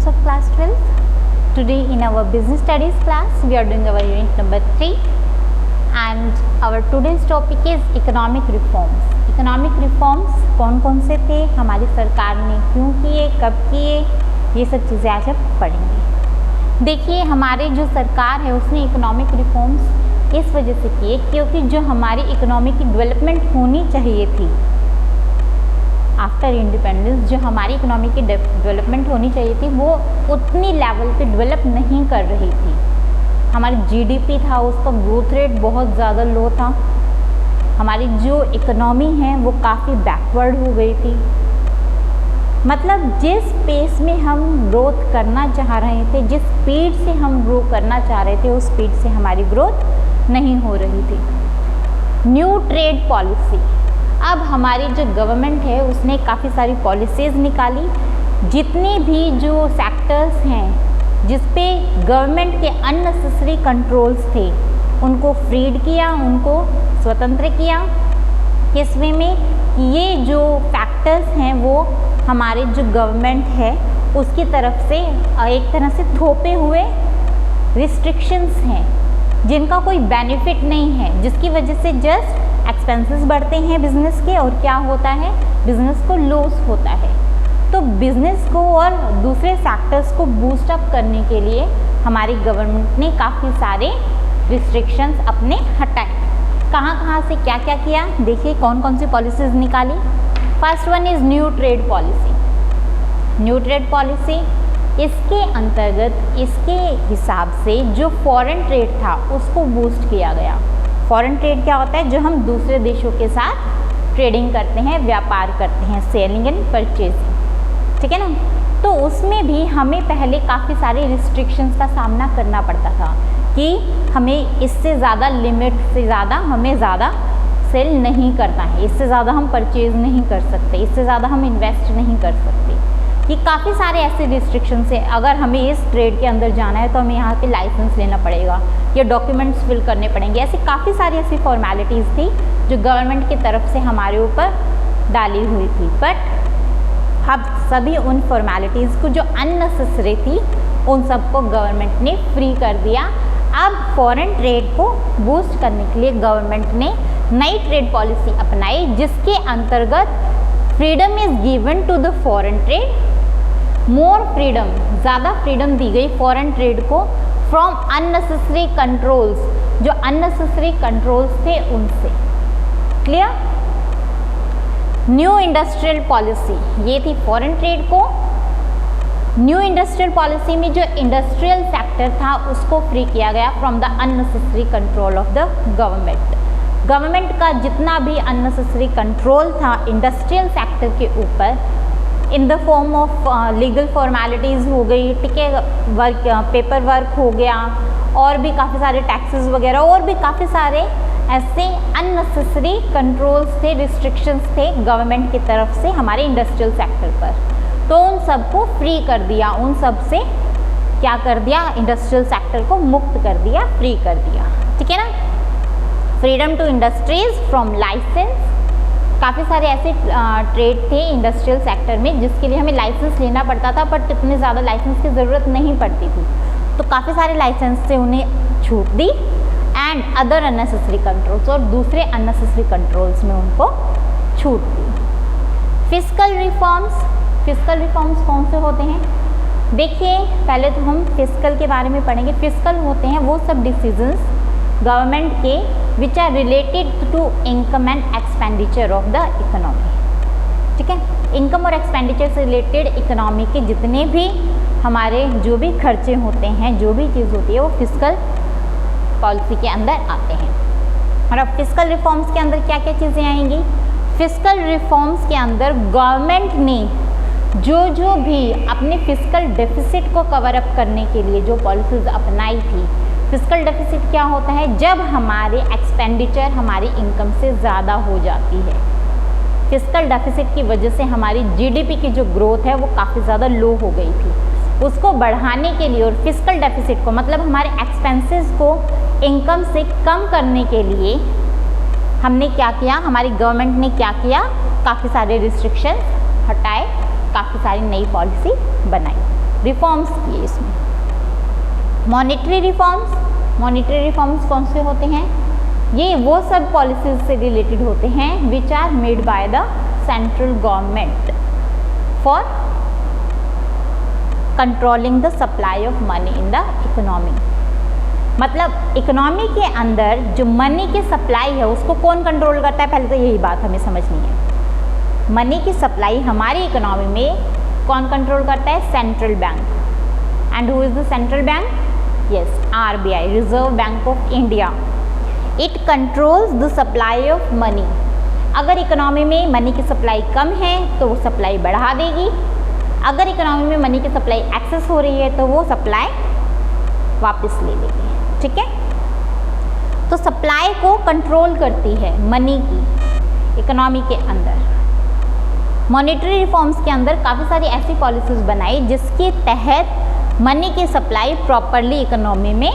students of class 12th. Today in our business studies class we are doing our unit number 3 and our today's topic is economic reforms. Economic reforms कौन कौन से थे, हमारी सरकार ने क्यों किए, कब किए, ये सब चीज़ें आज हम पढ़ेंगे। देखिए हमारे जो सरकार है उसने इकोनॉमिक रिफॉर्म्स इस वजह से किए क्योंकि जो हमारी इकोनॉमी की डेवलपमेंट होनी चाहिए थी आफ्टर इंडिपेंडेंस, जो हमारी इकोनॉमी की डेवलपमेंट होनी चाहिए थी वो उतनी लेवल पे डेवलप नहीं कर रही थी। हमारी जीडीपी था उसका ग्रोथ रेट बहुत ज़्यादा लो था, हमारी जो इकोनॉमी है वो काफ़ी बैकवर्ड हो गई थी। मतलब जिस पेस में हम ग्रोथ करना चाह रहे थे, जिस स्पीड से हम ग्रो करना चाह रहे थे उस स्पीड से हमारी ग्रोथ नहीं हो रही थी। न्यू ट्रेड पॉलिसी, अब हमारी जो गवर्नमेंट है उसने काफ़ी सारी पॉलिसीज़ निकाली। जितने भी जो सेक्टर्स हैं जिस पे गवर्नमेंट के अननेसेसरी कंट्रोल्स थे उनको फ्रीड किया, उनको स्वतंत्र किया। किस वे में, ये जो फैक्टर्स हैं वो हमारे जो गवर्नमेंट है उसकी तरफ से एक तरह से थोपे हुए रिस्ट्रिक्शंस हैं जिनका कोई बेनिफिट नहीं है, जिसकी वजह से जस्ट एक्सपेंसेस बढ़ते हैं बिज़नेस के और क्या होता है, बिज़नेस को लॉस होता है। तो बिज़नेस को और दूसरे सेक्टर्स को बूस्ट अप करने के लिए हमारी गवर्नमेंट ने काफ़ी सारे रिस्ट्रिक्शंस अपने हटाए। कहाँ कहाँ से क्या क्या किया, देखिए कौन कौन सी पॉलिसीज़ निकाली। First one is new trade policy. New trade policy, इसके अंतर्गत इसके हिसाब से जो फॉरेन ट्रेड था उसको बूस्ट किया गया। फॉरेन ट्रेड क्या होता है, जो हम दूसरे देशों के साथ ट्रेडिंग करते हैं, व्यापार करते हैं, सेलिंग एंड परचेजिंग, ठीक है ना। तो उसमें भी हमें पहले काफ़ी सारे रिस्ट्रिक्शंस का सामना करना पड़ता था कि हमें इससे ज़्यादा लिमिट से ज़्यादा हमें ज़्यादा सेल नहीं करना है, इससे ज़्यादा हम परचेज़ नहीं कर सकते, इससे ज़्यादा हम इन्वेस्ट नहीं कर सकते। ये काफ़ी सारे ऐसे रिस्ट्रिक्शंस है। अगर हमें इस ट्रेड के अंदर जाना है तो हमें यहाँ पे लाइसेंस लेना पड़ेगा या डॉक्यूमेंट्स फिल करने पड़ेंगे। ऐसी काफ़ी सारी ऐसी फॉर्मेलिटीज़ थी जो गवर्नमेंट की तरफ से हमारे ऊपर डाली हुई थी। बट अब सभी उन फॉर्मेलिटीज़ को जो अननेसेसरी थी उन सबको गवर्नमेंट ने फ्री कर दिया। अब फॉरेन ट्रेड को बूस्ट करने के लिए गवर्नमेंट ने नई ट्रेड पॉलिसी अपनाई जिसके अंतर्गत freedom is given to the foreign trade, more freedom, ज़्यादा फ्रीडम दी गई फॉरेन ट्रेड को फ्रॉम अननेसेसरी कंट्रोल्स, जो अननेसेसरी कंट्रोल्स थे उनसे। क्लियर। न्यू इंडस्ट्रियल पॉलिसी, ये थी फॉरेन ट्रेड को। न्यू इंडस्ट्रियल पॉलिसी में जो इंडस्ट्रियल सेक्टर था उसको फ्री किया गया from the unnecessary control of the government. Government का जितना भी अननेसेसरी कंट्रोल था इंडस्ट्रियल सेक्टर के ऊपर in the form of legal formalities हो गई, ठीक है, वर्क, पेपर वर्क हो गया, और भी काफ़ी सारे टैक्सेस वगैरह, और भी काफ़ी सारे ऐसे अननेसेसरी कंट्रोल्स थे, रिस्ट्रिक्शंस थे गवर्नमेंट की तरफ से हमारे इंडस्ट्रियल सेक्टर पर। तो उन सबको फ्री कर दिया, उन सब से क्या कर दिया, इंडस्ट्रियल सेक्टर को मुक्त कर दिया, फ्री कर दिया, ठीक है ना। Freedom to industries from licence, काफ़ी सारे ऐसे ट्रेड थे इंडस्ट्रियल सेक्टर में जिसके लिए हमें लाइसेंस लेना पड़ता था बट इतने ज़्यादा लाइसेंस की ज़रूरत नहीं पड़ती थी, तो काफ़ी सारे लाइसेंस से उन्हें छूट दी। एंड अदर अननेसेसरी कंट्रोल्स, और दूसरे अननेसेसरी कंट्रोल्स में उनको छूट दी। फिस्कल रिफॉर्म्स, फिस्कल रिफॉर्म्स कौन से होते हैं, देखिए पहले तो हम फिस्कल के बारे में पढ़ेंगे। फिस्कल होते हैं वो सब डिसीजंस गवर्नमेंट के which are related to income and expenditure of the economy, ठीक है। इनकम और एक्सपेंडिचर से रिलेटेड इकोनॉमी के जितने भी हमारे जो भी खर्चे होते हैं, जो भी चीज़ होती है वो फिस्कल पॉलिसी के अंदर आते हैं। और अब फिस्कल रिफॉर्म्स के अंदर क्या क्या चीज़ें आएंगी, फिस्कल रिफॉर्म्स के अंदर गवर्नमेंट ने जो भी अपने फिस्कल डेफिसिट को कवर अप करने के लिए जो पॉलिसीज़ अपनाई थी। फिस्कल डेफिसिट क्या होता है, जब हमारे एक्सपेंडिचर हमारी इनकम से ज़्यादा हो जाती है। फिस्कल डेफिसिट की वजह से हमारी जीडीपी की जो ग्रोथ है वो काफ़ी ज़्यादा लो हो गई थी, उसको बढ़ाने के लिए और फिस्कल डेफिसिट को मतलब हमारे एक्सपेंसेस को इनकम से कम करने के लिए हमने क्या किया, हमारी गवर्नमेंट ने क्या किया, काफ़ी सारे रिस्ट्रिक्शंस हटाए, काफ़ी सारी नई पॉलिसी बनाई। रिफॉर्म्स किए इसमें। मॉनेटरी रिफॉर्म्स कौन से होते हैं? ये वो सब पॉलिसीज से रिलेटेड होते हैं which are made by the central government for controlling the supply of money in the economy. मतलब इकोनॉमी के अंदर जो मनी की सप्लाई है उसको कौन कंट्रोल करता है? पहले तो यही बात हमें समझनी है। मनी की सप्लाई हमारी इकोनॉमी में कौन कंट्रोल करता है? Central bank. And who is the central bank? Yes, RBI, reserve bank of India. It controls the supply of money. अगर इकोनॉमी में मनी की सप्लाई कम है तो वो सप्लाई बढ़ा देगी, अगर इकोनॉमी में मनी की सप्लाई एक्सेस हो रही है तो वो सप्लाई वापस ले लेगी। ठीक है, तो सप्लाई को कंट्रोल करती है मनी की इकोनॉमी के अंदर। मॉनेटरी रिफॉर्म्स के अंदर काफ़ी सारी ऐसी पॉलिसीज बनाई जिसके तहत मनी की सप्लाई प्रॉपरली इकोनॉमी में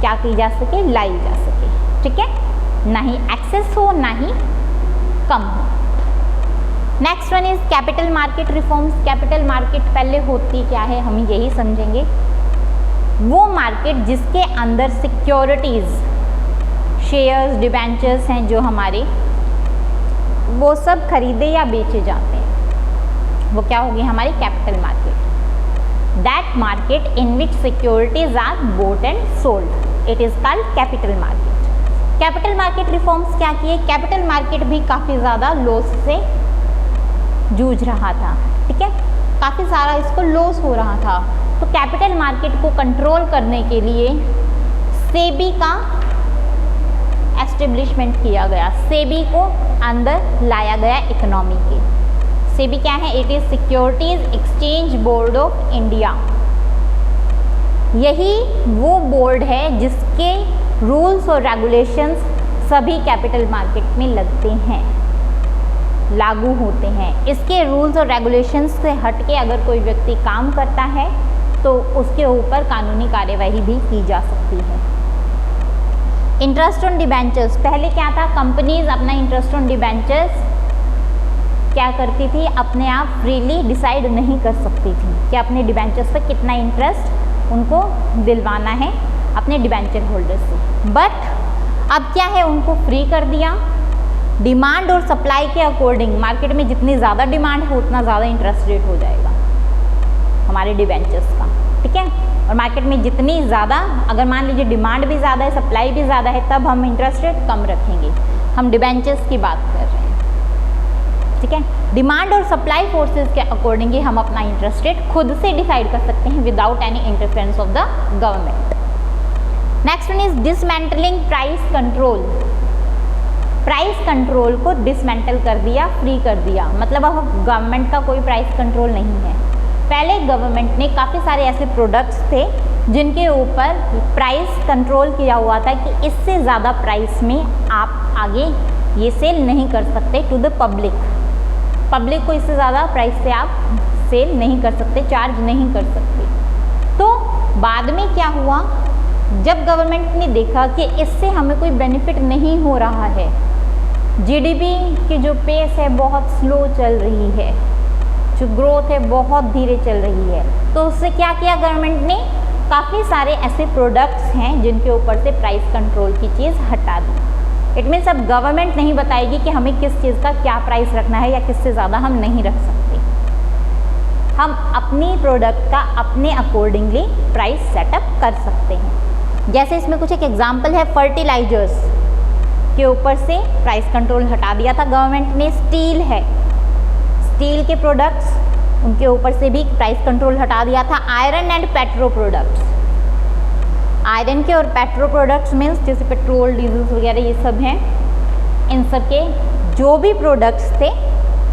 क्या की जा सके? लाई जा सके। ठीक है, ना ही एक्सेस हो ना ही कम हो। Next one is capital market reforms. Capital market पहले होती क्या है हम यही समझेंगे। वो मार्केट जिसके अंदर सिक्योरिटीज़, शेयर्स, डिबेंचर्स हैं जो हमारे, वो सब खरीदे या बेचे जाते हैं, वो क्या होगी? हमारी capital market. That market in which securities are bought and sold, it is called capital market. Capital market reforms क्या किए? कैपिटल मार्केट भी काफ़ी ज़्यादा लॉस से जूझ रहा था। ठीक है, काफ़ी सारा इसको लॉस हो रहा था। तो कैपिटल मार्केट को कंट्रोल करने के लिए सेबी का एस्टेब्लिशमेंट किया गया, सेबी को अंदर लाया गया इकोनॉमी के। सेबी क्या है? It is securities exchange board of India. यही वो बोर्ड है जिसके रूल्स और रेगुलेशंस सभी कैपिटल मार्केट में लगते हैं, लागू होते हैं। इसके रूल्स और रेगुलेशंस से हट के अगर कोई व्यक्ति काम करता है तो उसके ऊपर कानूनी कार्यवाही भी की जा सकती है। इंटरेस्ट ऑन डिबेंचर्स, पहले क्या था? कंपनीज अपना इंटरेस्ट ऑन डिबेंचर्स क्या करती थी? अपने आप फ्रीली डिसाइड नहीं कर सकती थी कि अपने डिबेंचर्स पे कितना इंटरेस्ट उनको दिलवाना है अपने डिबेंचर होल्डर्स से। बट अब क्या है? उनको फ्री कर दिया। डिमांड और सप्लाई के अकॉर्डिंग मार्केट में जितनी ज़्यादा डिमांड है उतना ज़्यादा इंटरेस्ट रेट हो जाएगा हमारे डिबेंचर्स का। ठीक है, और मार्केट में जितनी ज़्यादा, अगर मान लीजिए डिमांड भी ज़्यादा है, सप्लाई भी ज़्यादा है, तब हम इंटरेस्ट रेट कम रखेंगे। हम डिबेंचर्स की बात कर रहे हैं। ठीक है, डिमांड और सप्लाई फोर्सेस के अकॉर्डिंग ही हम अपना इंटरेस्ट रेट खुद से डिसाइड कर सकते हैं without any interference of the government. Next one is dismantling price control. Price control को डिसमेंटल कर दिया, फ्री कर दिया। मतलब अब गवर्नमेंट का कोई प्राइस कंट्रोल नहीं है। पहले गवर्नमेंट ने काफ़ी सारे ऐसे प्रोडक्ट्स थे जिनके ऊपर प्राइस कंट्रोल किया हुआ था कि इससे ज़्यादा प्राइस में आप आगे ये सेल नहीं कर सकते टू द पब्लिक। पब्लिक को इससे ज़्यादा प्राइस से आप सेल नहीं कर सकते, चार्ज नहीं कर सकते। तो बाद में क्या हुआ? जब गवर्नमेंट ने देखा कि इससे हमें कोई बेनिफिट नहीं हो रहा है, जीडीपी की जो पेस है बहुत स्लो चल रही है, जो ग्रोथ है बहुत धीरे चल रही है, तो उससे क्या किया गवर्नमेंट ने? काफ़ी सारे ऐसे प्रोडक्ट्स हैं जिनके ऊपर से प्राइस कंट्रोल की चीज़ हटा दी। इट मीन्स अब गवर्नमेंट नहीं बताएगी कि हमें किस चीज़ का क्या प्राइस रखना है या किससे ज़्यादा हम नहीं रख सकते। हम अपनी प्रोडक्ट का अपने अकॉर्डिंगली प्राइस सेटअप कर सकते हैं। जैसे इसमें कुछ एक एग्जाम्पल है, फर्टिलाइजर्स के ऊपर से प्राइस कंट्रोल हटा दिया था गवर्नमेंट ने। स्टील है, स्टील के प्रोडक्ट्स उनके ऊपर से भी प्राइस कंट्रोल हटा दिया था। Iron and petro products, iron के और पेट्रो प्रोडक्ट्स मीन्स जैसे पेट्रोल, डीजल वगैरह ये सब हैं, इन सब के जो भी प्रोडक्ट्स थे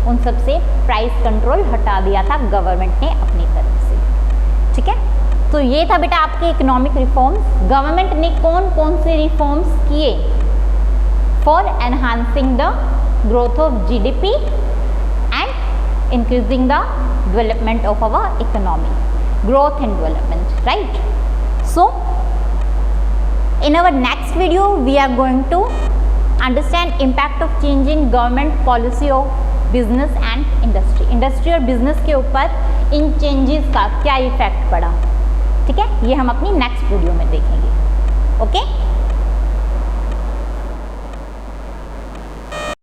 उन सब से प्राइस कंट्रोल हटा दिया था गवर्नमेंट ने अपनी तरफ से। ठीक है, तो ये था बेटा आपके इकोनॉमिक रिफॉर्म्स। गवर्नमेंट ने कौन कौन से रिफॉर्म्स किए for enhancing the growth of GDP and increasing the development of our economy, growth and development, right? So in our next video we are going to understand impact of change in government policy of business and industry। Industry और business के ऊपर इन changes का क्या effect पड़ा। ठीक है, ये हम अपनी नेक्स्ट वीडियो में देखेंगे। ओके।